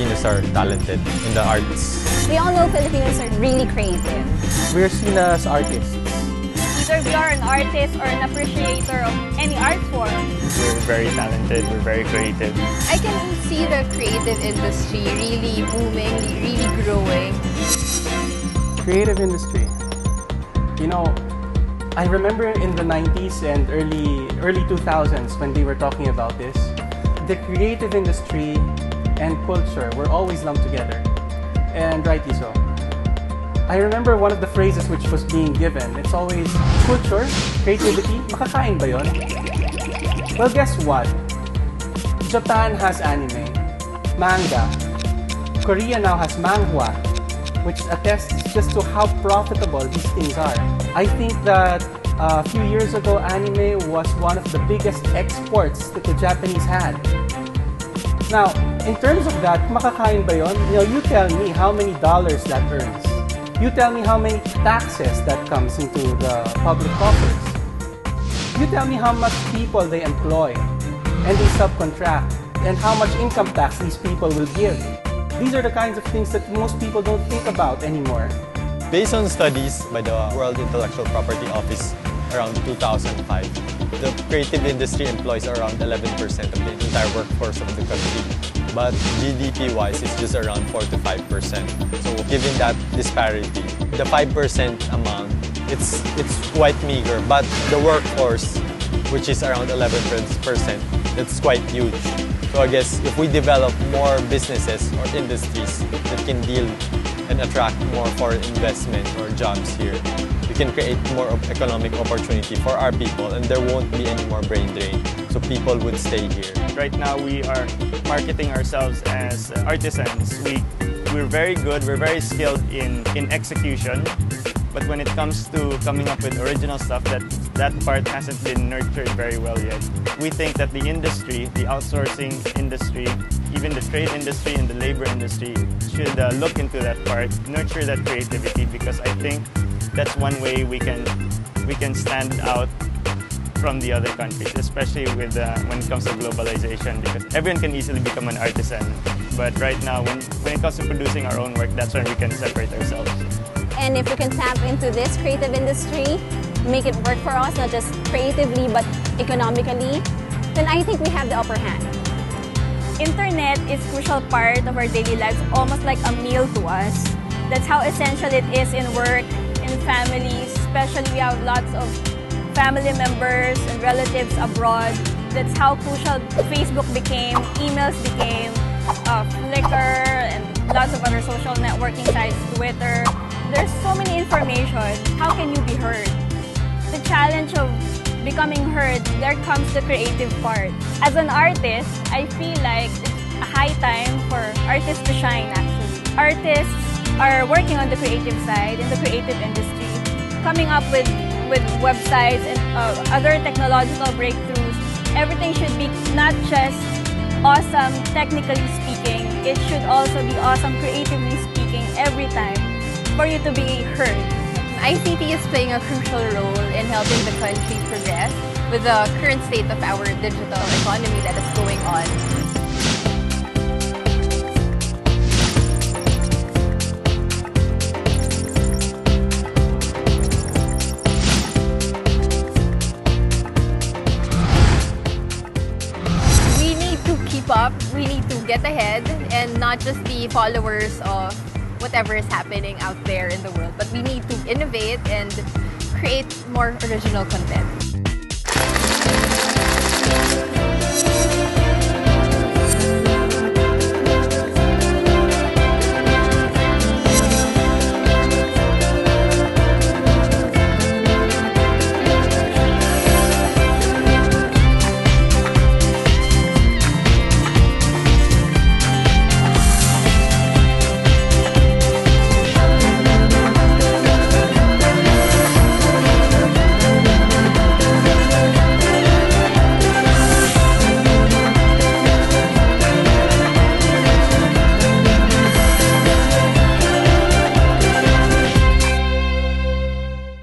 Filipinos are talented in the arts. We all know Filipinos are really creative. We're seen as artists. Either we are an artist or an appreciator of any art form. We're very talented, we're very creative. I can see the creative industry really booming, really growing. Creative industry. You know, I remember in the 90s and early 2000s when they were talking about this, the creative industry and culture were always lumped together. And rightly so. I remember one of the phrases which was being given. It's always, culture, creativity, makakain ba yun? Well, guess what? Japan has anime, manga. Korea now has manhwa, which attests just to how profitable these things are. I think that a few years ago, anime was one of the biggest exports that the Japanese had. Now, in terms of that, makakain ba yun? You tell me how many dollars that earns. You tell me how many taxes that comes into the public coffers. You tell me how much people they employ and they subcontract and how much income tax these people will give. These are the kinds of things that most people don't think about anymore. Based on studies by the World Intellectual Property Office around 2005, the creative industry employs around 11% of the entire workforce of the country. But GDP-wise, it's just around 4 to 5%. So given that disparity, the 5% amount, it's quite meager. But the workforce, which is around 11%, that's quite huge. So I guess if we develop more businesses or industries that can deal and attract more foreign investment or jobs here, we can create more economic opportunity for our people and there won't be any more brain drain. So people would stay here. Right now we are marketing ourselves as artisans. We're very good, we're very skilled in execution. But when it comes to coming up with original stuff, that part hasn't been nurtured very well yet. We think that the industry, the outsourcing industry, even the trade industry and the labor industry should look into that part, nurture that creativity, because I think that's one way we can stand out from the other countries, especially with when it comes to globalization, because everyone can easily become an artisan. But right now, when it comes to producing our own work, that's when we can separate ourselves. And if we can tap into this creative industry, make it work for us, not just creatively but economically, then I think we have the upper hand. Internet is a crucial part of our daily lives, almost like a meal to us. That's how essential it is in work, in families, especially we have lots of family members and relatives abroad. That's how crucial Facebook became, emails became, Flickr, and lots of other social networking sites, Twitter. There's so many information. How can you be heard? The challenge of becoming heard, there comes the creative part. As an artist, I feel like it's a high time for artists to shine actually. Artists are working on the creative side, in the creative industry, coming up with websites and other technological breakthroughs. Everything should be not just awesome technically speaking, it should also be awesome creatively speaking every time for you to be heard. ICT is playing a crucial role in helping the country progress with the current state of our digital economy that is going on. We need to keep up, we need to get ahead and not just be followers of whatever is happening out there in the world, but we need to innovate and create more original content.